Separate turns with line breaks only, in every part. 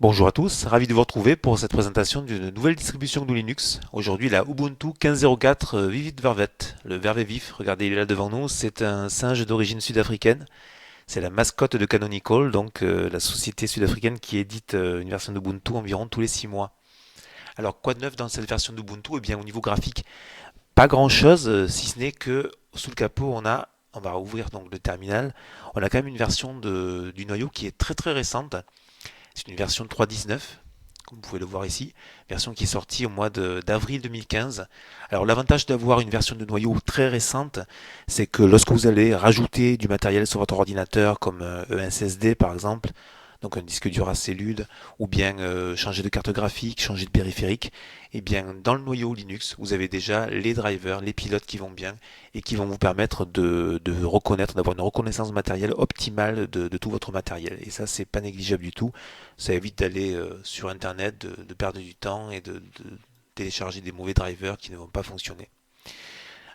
Bonjour à tous, ravi de vous retrouver pour cette présentation d'une nouvelle distribution GNU Linux. Aujourd'hui la Ubuntu 15.04 Vivid Vervet. Le Vervet vif, regardez il est là devant nous, c'est un singe d'origine sud-africaine. C'est la mascotte de Canonical, donc la société sud-africaine qui édite une version d'Ubuntu environ tous les 6 mois. Alors quoi de neuf dans cette version d'Ubuntu? Eh bien au niveau graphique, pas grand chose, si ce n'est que sous le capot on va ouvrir donc le terminal, on a quand même une version du noyau qui est très très récente. C'est une version 3.19, comme vous pouvez le voir ici, version qui est sortie au mois d'avril 2015. Alors l'avantage d'avoir une version de noyau très récente, c'est que lorsque vous allez rajouter du matériel sur votre ordinateur, comme un SSD par exemple, donc un disque dur à cellules, ou bien changer de carte graphique, changer de périphérique, et bien dans le noyau Linux, vous avez déjà les drivers, les pilotes qui vont bien et qui vont vous permettre de reconnaître, d'avoir une reconnaissance matérielle optimale de tout votre matériel. Et ça, c'est pas négligeable du tout. Ça évite d'aller sur Internet, de perdre du temps et de télécharger des mauvais drivers qui ne vont pas fonctionner.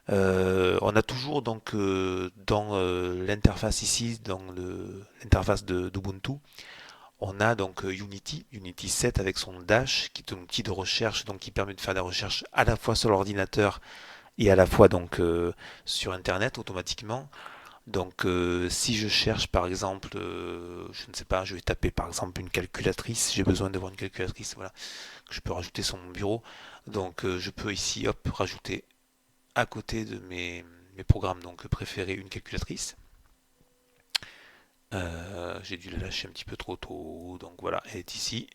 On a toujours donc dans l'interface ici, dans l'interface d'Ubuntu, on a donc Unity 7 avec son Dash, qui est un outil de recherche donc qui permet de faire des recherches à la fois sur l'ordinateur et à la fois donc sur Internet automatiquement. Donc si je cherche par exemple, je ne sais pas, je vais taper par exemple une calculatrice, j'ai besoin d'avoir une calculatrice, voilà, que je peux rajouter sur mon bureau. Donc je peux ici hop rajouter à côté de mes programmes donc préférés une calculatrice. J'ai dû la lâcher un petit peu trop tôt, donc voilà, elle est ici.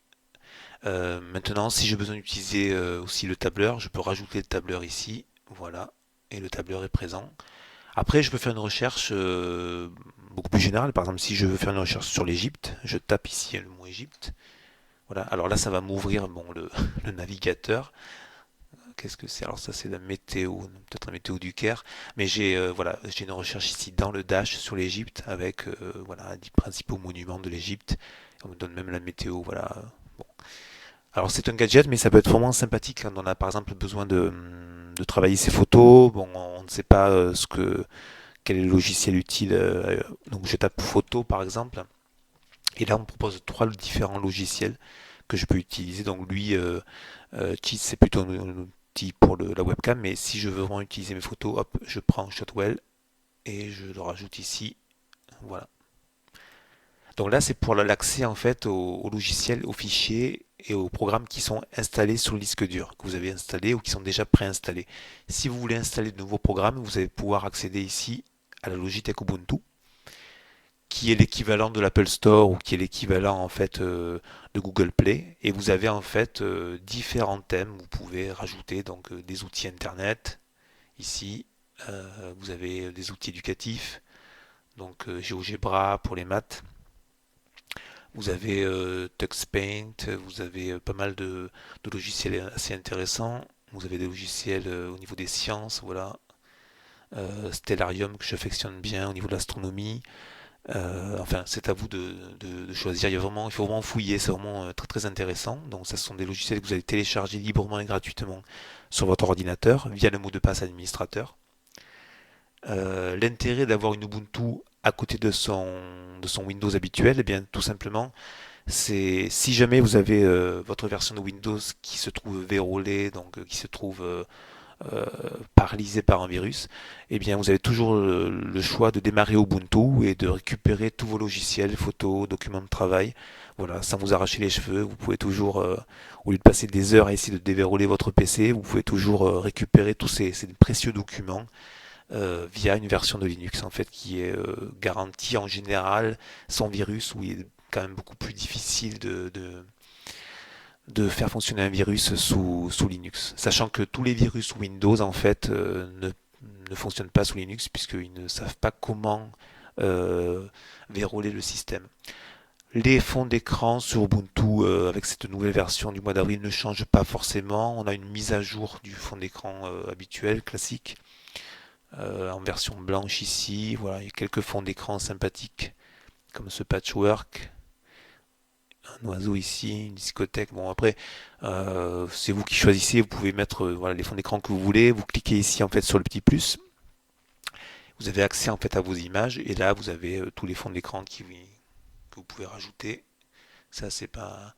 Maintenant, si j'ai besoin d'utiliser aussi le tableur, je peux rajouter le tableur ici, voilà, et le tableur est présent. Après, je peux faire une recherche beaucoup plus générale. Par exemple, si je veux faire une recherche sur l'Égypte, je tape ici le mot Égypte. Voilà. Alors là, ça va m'ouvrir bon, le navigateur. Qu'est-ce que c'est? Alors ça, c'est la météo, peut-être la météo du Caire. Mais j'ai voilà, j'ai une recherche ici dans le Dash sur l'Égypte avec voilà 10 principaux monuments de l'Égypte. On me donne même la météo. Voilà. Bon. Alors c'est un gadget, mais ça peut être vraiment sympathique quand on a par exemple besoin de travailler ses photos. Bon, on ne sait pas quel est le logiciel utile. Donc je tape photo par exemple, et là on me propose trois différents logiciels que je peux utiliser. Donc lui, Cheat c'est plutôt un outil pour la webcam, mais si je veux vraiment utiliser mes photos, hop, je prends Shotwell et je le rajoute ici. Voilà. Donc là c'est pour l'accès en fait aux logiciels, aux fichiers et aux programmes qui sont installés sur le disque dur, que vous avez installés ou qui sont déjà préinstallés. Si vous voulez installer de nouveaux programmes, vous allez pouvoir accéder ici à la Logitech Ubuntu, qui est l'équivalent de l'Apple Store ou qui est l'équivalent en fait de Google Play. Et vous avez en fait différents thèmes. Vous pouvez rajouter donc des outils internet. Ici, vous avez des outils éducatifs, donc GeoGebra pour les maths. Vous avez TuxPaint, vous avez pas mal de logiciels assez intéressants. Vous avez des logiciels au niveau des sciences, voilà. Stellarium que j'affectionne bien au niveau de l'astronomie. Enfin, c'est à vous de choisir. Il faut vraiment fouiller, c'est vraiment très très intéressant. Donc, ça, ce sont des logiciels que vous allez télécharger librement et gratuitement sur votre ordinateur via le mot de passe administrateur. L'intérêt d'avoir une Ubuntu à côté de son Windows habituel, eh bien, tout simplement, c'est si jamais vous avez votre version de Windows qui se trouve vérolée, donc qui se trouve euh, paralysé par un virus, eh bien vous avez toujours le choix de démarrer Ubuntu et de récupérer tous vos logiciels, photos, documents de travail. Voilà, sans vous arracher les cheveux, vous pouvez toujours, au lieu de passer des heures à essayer de déverrouiller votre PC, vous pouvez toujours récupérer tous ces précieux documents via une version de Linux en fait qui est garantie en général sans virus, où il est quand même beaucoup plus difficile de faire fonctionner un virus sous Linux. Sachant que tous les virus Windows en fait ne fonctionnent pas sous Linux puisqu'ils ne savent pas comment verrouiller le système. Les fonds d'écran sur Ubuntu avec cette nouvelle version du mois d'avril ne changent pas forcément. On a une mise à jour du fond d'écran habituel, classique, en version blanche ici. Voilà, il y a quelques fonds d'écran sympathiques comme ce patchwork, un oiseau ici, une discothèque. Bon après, c'est vous qui choisissez. Vous pouvez mettre voilà, les fonds d'écran que vous voulez. Vous cliquez ici en fait sur le petit plus. Vous avez accès en fait à vos images et là vous avez tous les fonds d'écran que vous pouvez rajouter. Ça, c'est pas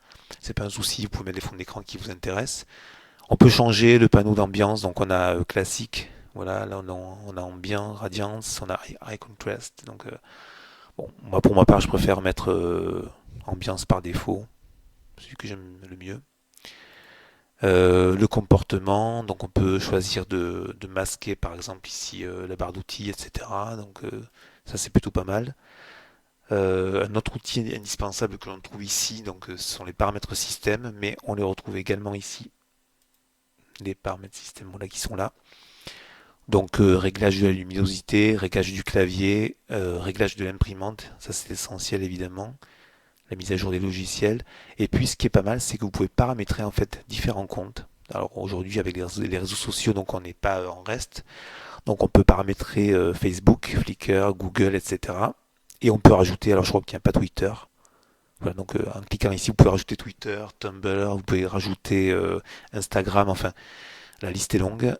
un souci. Vous pouvez mettre des fonds d'écran qui vous intéressent. On peut changer le panneau d'ambiance. Donc, on a classique. Voilà, là, on a ambiance, radiance, on a high contrast. Donc, bon, moi, pour ma part, je préfère mettre ambiance par défaut. Celui que j'aime le mieux. Le comportement, donc on peut choisir de masquer par exemple ici la barre d'outils, etc. Donc ça c'est plutôt pas mal. Un autre outil indispensable que l'on trouve ici, donc ce sont les paramètres système, mais on les retrouve également ici, les paramètres système voilà, qui sont là. Donc réglage de la luminosité, réglage du clavier, réglage de l'imprimante, ça c'est essentiel évidemment, la mise à jour des logiciels. Et puis ce qui est pas mal, c'est que vous pouvez paramétrer en fait différents comptes. Alors aujourd'hui avec les réseaux sociaux, donc on n'est pas en reste. Donc on peut paramétrer Facebook, Flickr, Google, etc. Et on peut rajouter, alors je crois qu'il n'y a pas Twitter. Voilà, donc en cliquant ici, vous pouvez rajouter Twitter, Tumblr, vous pouvez rajouter Instagram, enfin la liste est longue.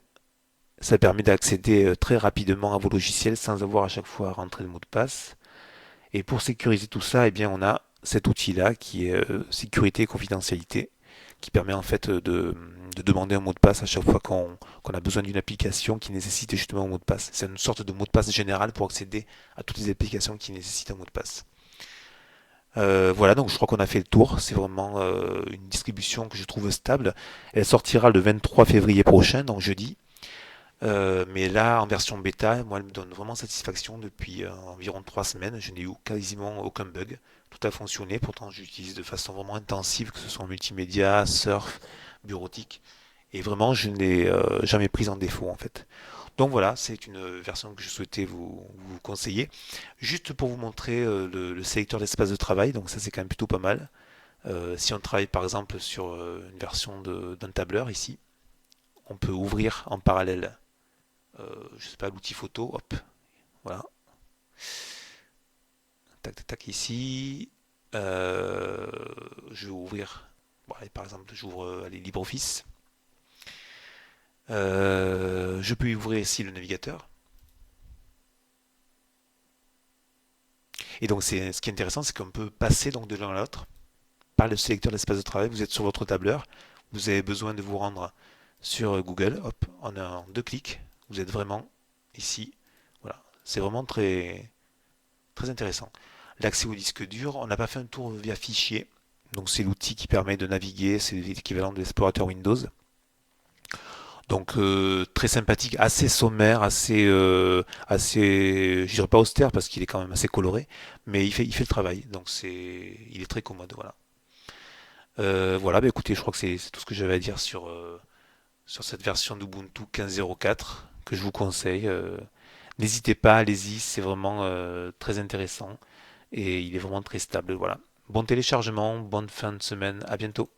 Ça permet d'accéder très rapidement à vos logiciels sans avoir à chaque fois à rentrer le mot de passe. Et pour sécuriser tout ça, eh bien, on a cet outil-là qui est sécurité et confidentialité, qui permet en fait de demander un mot de passe à chaque fois qu'on a besoin d'une application qui nécessite justement un mot de passe. C'est une sorte de mot de passe général pour accéder à toutes les applications qui nécessitent un mot de passe. Voilà, donc je crois qu'on a fait le tour. C'est vraiment une distribution que je trouve stable. Elle sortira le 23 février prochain, donc jeudi. Mais là, en version bêta, moi, elle me donne vraiment satisfaction depuis environ 3 semaines. Je n'ai eu quasiment aucun bug. Tout a fonctionné. Pourtant, j'utilise de façon vraiment intensive, que ce soit en multimédia, surf, bureautique. Et vraiment, je ne l'ai jamais prise en défaut, en fait. Donc voilà, c'est une version que je souhaitais vous conseiller. Juste pour vous montrer le sélecteur d'espace de travail. Donc ça, c'est quand même plutôt pas mal. Si on travaille par exemple sur une version d'un tableur ici, on peut ouvrir en parallèle je sais pas, l'outil photo, hop, voilà, tac, tac, tac, ici, Euh, je vais ouvrir, bon, allez, par exemple, j'ouvre LibreOffice, je peux y ouvrir ici le navigateur, et donc ce qui est intéressant, c'est qu'on peut passer donc de l'un à l'autre par le sélecteur d'espace de travail, vous êtes sur votre tableur, vous avez besoin de vous rendre sur Google, hop, en 2 clics, vous êtes vraiment ici, voilà, c'est vraiment très intéressant. L'accès au disque dur, on n'a pas fait un tour via fichier. Donc c'est l'outil qui permet de naviguer, c'est l'équivalent de l'explorateur Windows. Donc très sympathique, assez sommaire, je dirais pas austère parce qu'il est quand même assez coloré, mais il fait le travail. Donc il est très commode, voilà. Voilà, bah écoutez, je crois que c'est tout ce que j'avais à dire sur cette version d'Ubuntu 15.04 que je vous conseille. N'hésitez pas, allez-y, c'est vraiment très intéressant et il est vraiment très stable. Voilà. Bon téléchargement, bonne fin de semaine, à bientôt.